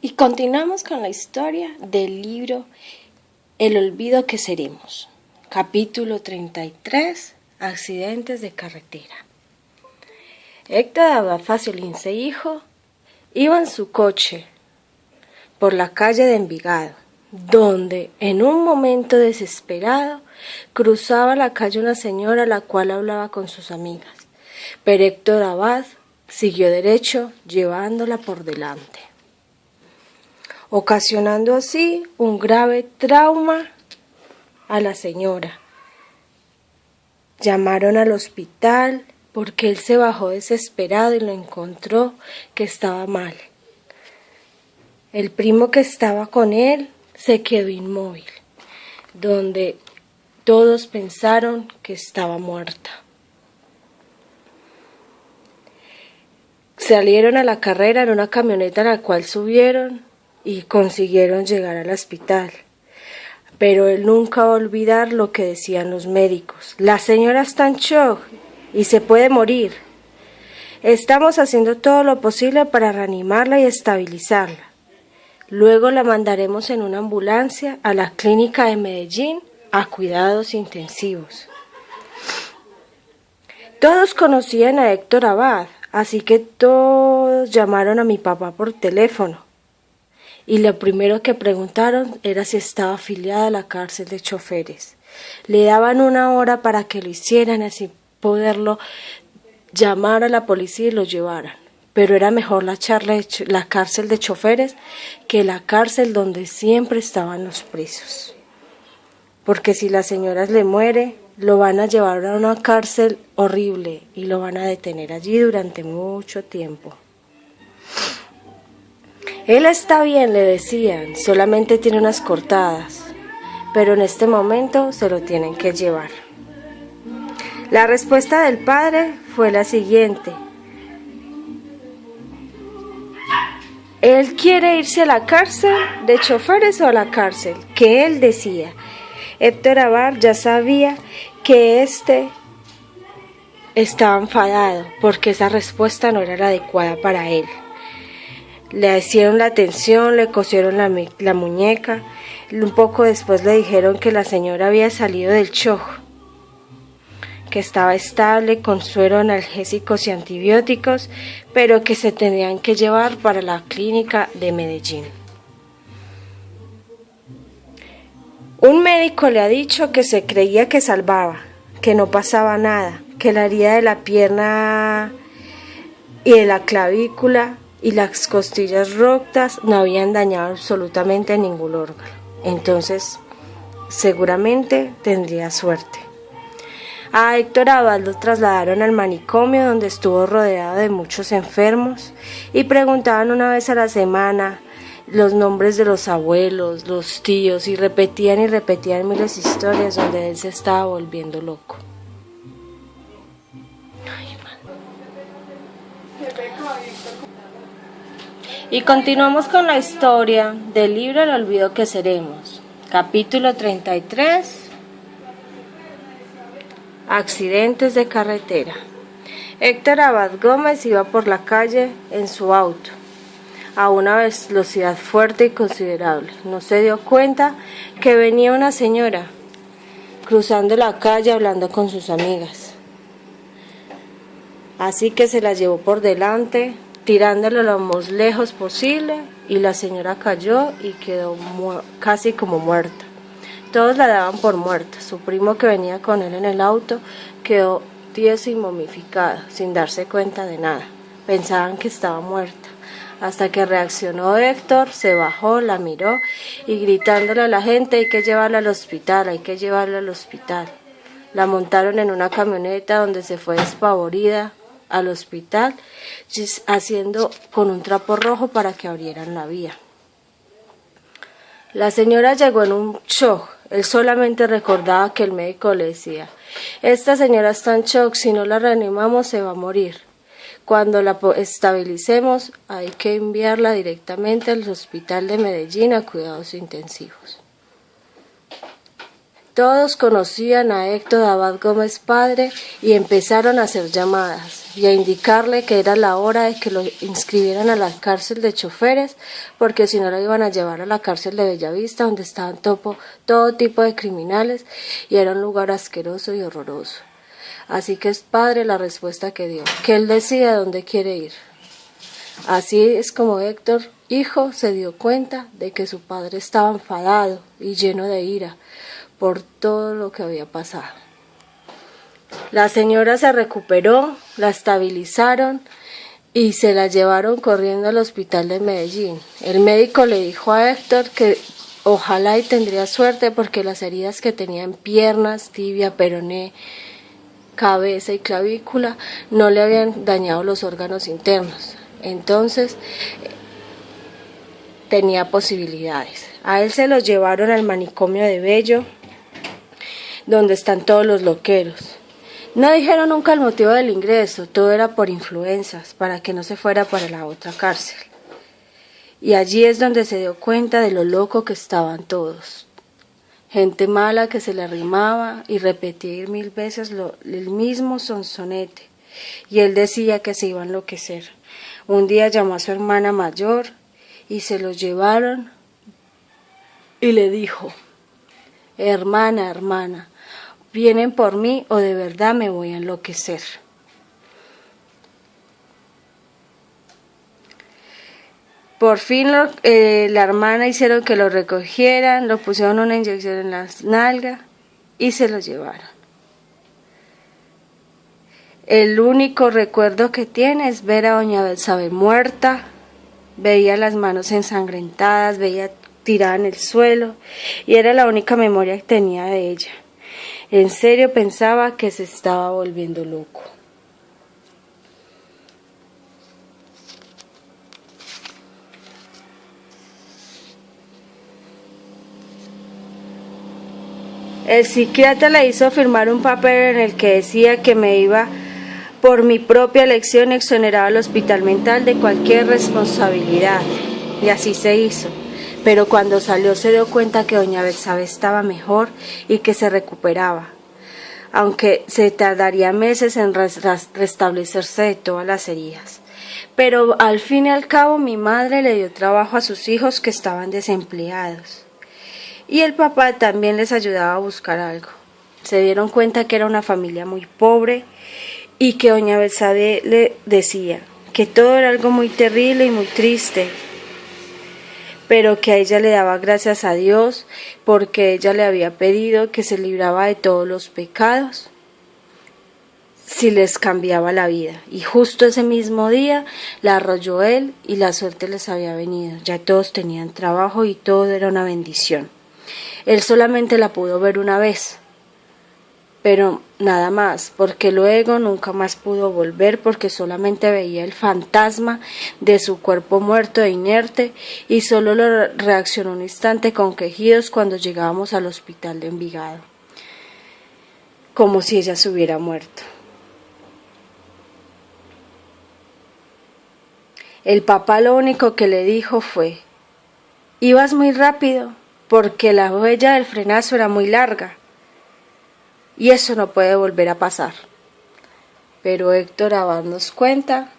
Y continuamos con la historia del libro El olvido que seremos. Capítulo 33. Accidentes de carretera. Héctor Abad Faciolince e hijo iba en su coche por la calle de Envigado, donde en un momento desesperado cruzaba la calle una señora la cual hablaba con sus amigas, pero Héctor Abad siguió derecho llevándola por delante, ocasionando así un grave trauma a la señora. Llamaron al hospital porque él se bajó desesperado y lo encontró que estaba mal. El primo que estaba con él se quedó inmóvil, donde todos pensaron que estaba muerta. Salieron a la carrera en una camioneta a la cual subieron y consiguieron llegar al hospital. Pero él nunca va a olvidar lo que decían los médicos. La señora está en shock y se puede morir. Estamos haciendo todo lo posible para reanimarla y estabilizarla. Luego la mandaremos en una ambulancia a la clínica de Medellín a cuidados intensivos. Todos conocían a Héctor Abad, así que todos llamaron a mi papá por teléfono. Y lo primero que preguntaron era si estaba afiliada a la cárcel de choferes. Le daban 1 hora para que lo hicieran, así poderlo llamar a la policía y lo llevaran. Pero era mejor la cárcel de choferes que la cárcel donde siempre estaban los presos. Porque si la señora le muere, lo van a llevar a una cárcel horrible y lo van a detener allí durante mucho tiempo. Él está bien, le decían, solamente tiene unas cortadas, pero en este momento se lo tienen que llevar. La respuesta del padre fue la siguiente. Él quiere irse a la cárcel de choferes o a la cárcel, que él decía. Héctor Abad ya sabía que estaba enfadado porque esa respuesta no era la adecuada para él. Le hicieron la atención, le cosieron la muñeca. Un poco después le dijeron que la señora había salido del shock, que estaba estable con suero, analgésicos y antibióticos, pero que se tenían que llevar para la clínica de Medellín. Un médico le ha dicho que se creía que salvaba, que no pasaba nada, que la herida de la pierna y de la clavícula y las costillas rotas no habían dañado absolutamente ningún órgano. Entonces, seguramente tendría suerte. A Héctor Abad lo trasladaron al manicomio, donde estuvo rodeado de muchos enfermos y preguntaban una vez a la semana los nombres de los abuelos, los tíos, y repetían miles de historias donde él se estaba volviendo loco. Y continuamos con la historia del libro El olvido que seremos. Capítulo 33. Accidentes de carretera. Héctor Abad Gómez iba por la calle en su auto a una velocidad fuerte y considerable. No se dio cuenta que venía una señora cruzando la calle hablando con sus amigas. Así que se la llevó por delante, tirándolo lo más lejos posible, y la señora cayó y quedó casi como muerta. Todos la daban por muerta. Su primo, que venía con él en el auto, quedó tieso y momificado, sin darse cuenta de nada. Pensaban que estaba muerta. Hasta que reaccionó Héctor, se bajó, la miró y gritándole a la gente: hay que llevarla al hospital, hay que llevarla al hospital. La montaron en una camioneta donde se fue despavorida al hospital, haciendo con un trapo rojo para que abrieran la vía. La señora llegó en un shock. Él solamente recordaba que el médico le decía: esta señora está en shock, si no la reanimamos se va a morir. Cuando la estabilicemos hay que enviarla directamente al hospital de Medellín a cuidados intensivos. Todos conocían a Héctor Abad Gómez padre y empezaron a hacer llamadas. y a indicarle que era la hora de que lo inscribieran a la cárcel de choferes, porque si no lo iban a llevar a la cárcel de Bellavista, donde estaban todo tipo de criminales, y era un lugar asqueroso y horroroso. Así que es padre la respuesta que dio, que él decida dónde quiere ir. Así es como Héctor, hijo, se dio cuenta de que su padre estaba enfadado y lleno de ira por todo lo que había pasado. La señora se recuperó, la estabilizaron y se la llevaron corriendo al hospital de Medellín. El médico le dijo a Héctor que ojalá y tendría suerte porque las heridas que tenía en piernas, tibia, peroné, cabeza y clavícula no le habían dañado los órganos internos. Entonces tenía posibilidades. A él se lo llevaron al manicomio de Bello, donde están todos los loqueros. No dijeron nunca el motivo del ingreso, todo era por influencias, para que no se fuera para la otra cárcel. Y allí es donde se dio cuenta de lo loco que estaban todos. Gente mala que se le arrimaba y repetía 1000 veces el mismo sonsonete. Y él decía que se iba a enloquecer. Un día llamó a su hermana mayor y se lo llevaron y le dijo: hermana, ¿vienen por mí o de verdad me voy a enloquecer? Por fin la hermana hicieron que lo recogieran, lo pusieron una inyección en las nalgas y se lo llevaron. El único recuerdo que tiene es ver a doña Betsabe muerta, veía las manos ensangrentadas, veía tirada en el suelo y era la única memoria que tenía de ella. En serio pensaba que se estaba volviendo loco. El psiquiatra le hizo firmar un papel en el que decía que me iba por mi propia elección, exoneraba al hospital mental de cualquier responsabilidad. Y así se hizo. Pero cuando salió se dio cuenta que doña Betsabe estaba mejor y que se recuperaba, aunque se tardaría meses en restablecerse de todas las heridas. Pero al fin y al cabo mi madre le dio trabajo a sus hijos que estaban desempleados. Y el papá también les ayudaba a buscar algo. Se dieron cuenta que era una familia muy pobre y que doña Betsabe le decía que todo era algo muy terrible y muy triste, pero que a ella le daba gracias a Dios porque ella le había pedido que se libraba de todos los pecados si les cambiaba la vida. Y justo ese mismo día la arrolló él y la suerte les había venido. Ya todos tenían trabajo y todo era una bendición. Él solamente la pudo ver una vez, pero nada más, porque luego nunca más pudo volver porque solamente veía el fantasma de su cuerpo muerto e inerte y solo lo reaccionó un instante con quejidos cuando llegábamos al hospital de Envigado, como si ella se hubiera muerto. El papá lo único que le dijo fue: ibas muy rápido porque la huella del frenazo era muy larga. Y eso no puede volver a pasar. Pero Héctor Abad nos cuenta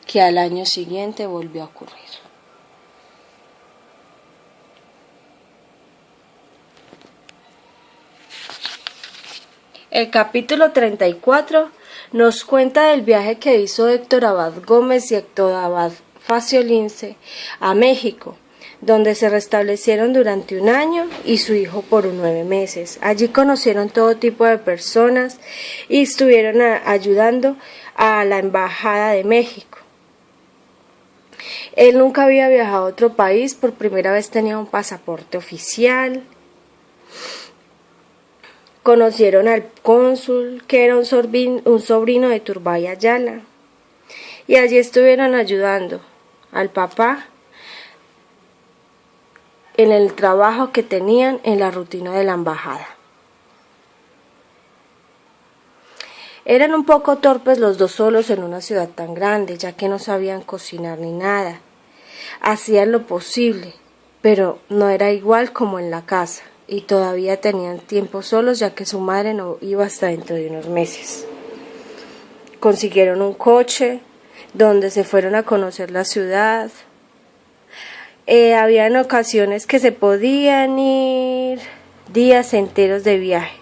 que al año siguiente volvió a ocurrir. El capítulo 34 nos cuenta del viaje que hizo Héctor Abad Gómez y Héctor Abad Faciolince a México, donde se restablecieron durante 1 año y su hijo por 9 meses. Allí conocieron todo tipo de personas y estuvieron ayudando a la Embajada de México. Él nunca había viajado a otro país, por primera vez tenía un pasaporte oficial. Conocieron al cónsul, que era un sobrino de Turbay Ayala, y allí estuvieron ayudando al papá en el trabajo que tenían en la rutina de la embajada. Eran un poco torpes los dos solos en una ciudad tan grande, ya que no sabían cocinar ni nada. Hacían lo posible, pero no era igual como en la casa, y todavía tenían tiempo solos, ya que su madre no iba hasta dentro de unos meses. consiguieron un coche donde se fueron a conocer la ciudad. Habían ocasiones que se podían ir días enteros de viaje.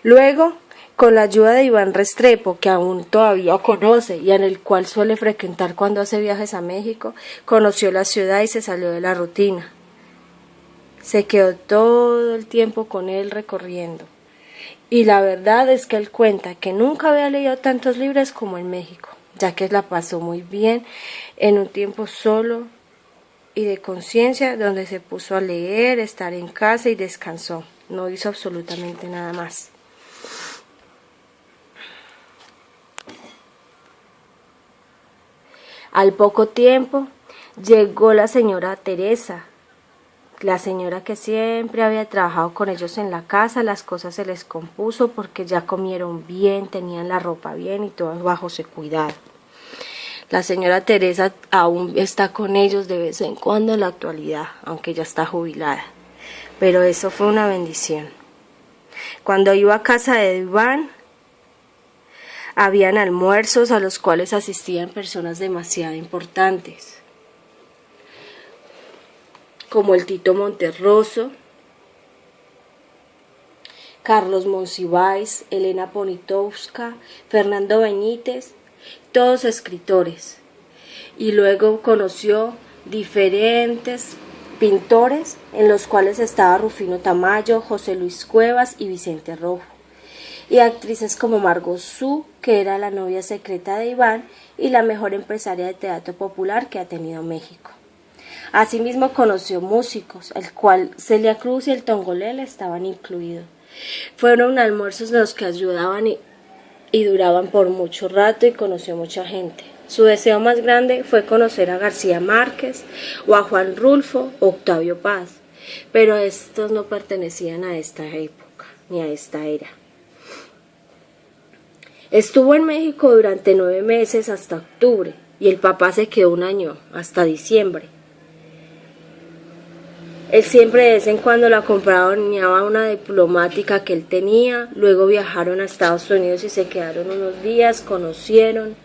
Luego, con la ayuda de Iván Restrepo, que aún todavía conoce y en el cual suele frecuentar cuando hace viajes a México, conoció la ciudad y se salió de la rutina. Se quedó todo el tiempo con él recorriendo. Y la verdad es que él cuenta que nunca había leído tantos libros como en México, ya que la pasó muy bien en un tiempo solo y de conciencia, donde se puso a leer, estar en casa y descansó. No hizo absolutamente nada más. Al poco tiempo llegó la señora Teresa, la señora que siempre había trabajado con ellos en la casa. Las cosas se les compuso porque ya comieron bien, tenían la ropa bien y todo bajo su cuidado. La señora Teresa aún está con ellos de vez en cuando en la actualidad, aunque ya está jubilada. Pero eso fue una bendición. Cuando iba a casa de Iván, habían almuerzos a los cuales asistían personas demasiado importantes, como el Tito Monterroso, Carlos Monsiváis, Elena Poniatowska, Fernando Benítez, todos escritores. Y luego conoció diferentes pintores, en los cuales estaba Rufino Tamayo, José Luis Cuevas y Vicente Rojo. Y actrices como Margot Su, que era la novia secreta de Iván y la mejor empresaria de teatro popular que ha tenido México. Asimismo conoció músicos, el cual Celia Cruz y el Tongolele estaban incluidos. Fueron almuerzos en los que ayudaban y duraban por mucho rato, y conoció mucha gente. Su deseo más grande fue conocer a García Márquez o a Juan Rulfo o Octavio Paz, pero estos no pertenecían a esta época ni a esta era. Estuvo en México durante 9 meses hasta octubre, y el papá se quedó 1 año, hasta diciembre. Él siempre de vez en cuando la acompañaba a una diplomática que él tenía. Luego viajaron a Estados Unidos y se quedaron unos días, conocieron.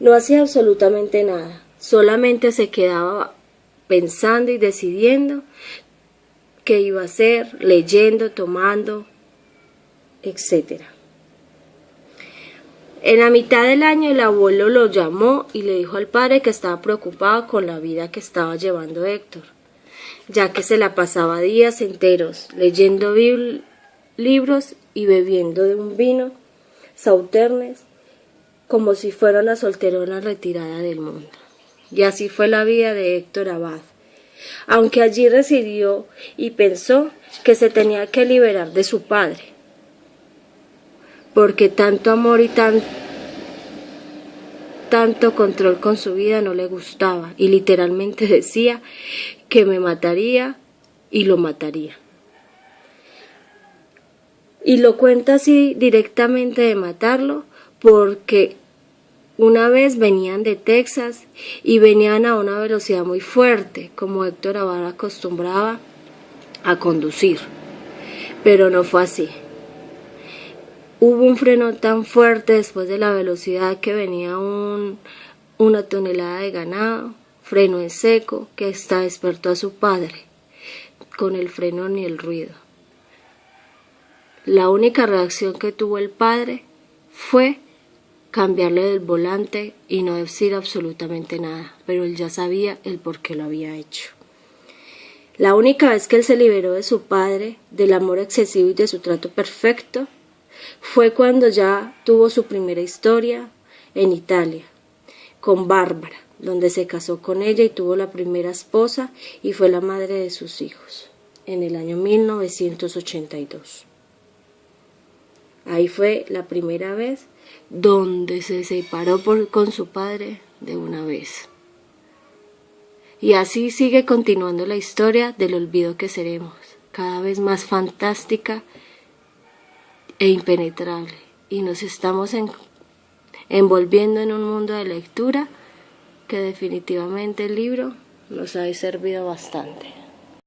No hacía absolutamente nada, solamente se quedaba pensando y decidiendo qué iba a hacer, leyendo, tomando, etc. En la mitad del año el abuelo lo llamó y le dijo al padre que estaba preocupado con la vida que estaba llevando Héctor, ya que se la pasaba días enteros leyendo libros y bebiendo de un vino sauternes, como si fuera una solterona retirada del mundo. Y así fue la vida de Héctor Abad, aunque allí residió y pensó que se tenía que liberar de su padre, porque tanto amor y tanto control con su vida no le gustaba, y literalmente decía que me mataría y lo mataría. Y lo cuenta así directamente de matarlo, porque una vez venían de Texas y venían a una velocidad muy fuerte, como Héctor Abad acostumbraba a conducir, pero no fue así. Hubo un freno tan fuerte después de la velocidad que venía una tonelada de ganado, freno en seco, que hasta despertó a su padre, con el freno ni el ruido. La única reacción que tuvo el padre fue cambiarle del volante y no decir absolutamente nada, pero él ya sabía el por qué lo había hecho. La única vez que él se liberó de su padre, del amor excesivo y de su trato perfecto, fue cuando ya tuvo su primera historia en Italia, con Bárbara, donde se casó con ella y tuvo la primera esposa y fue la madre de sus hijos, en el año 1982. Ahí fue la primera vez donde se separó con su padre de una vez. Y así sigue continuando la historia del olvido que seremos, cada vez más fantástica e impenetrable, y nos estamos envolviendo en un mundo de lectura que definitivamente el libro nos ha servido bastante.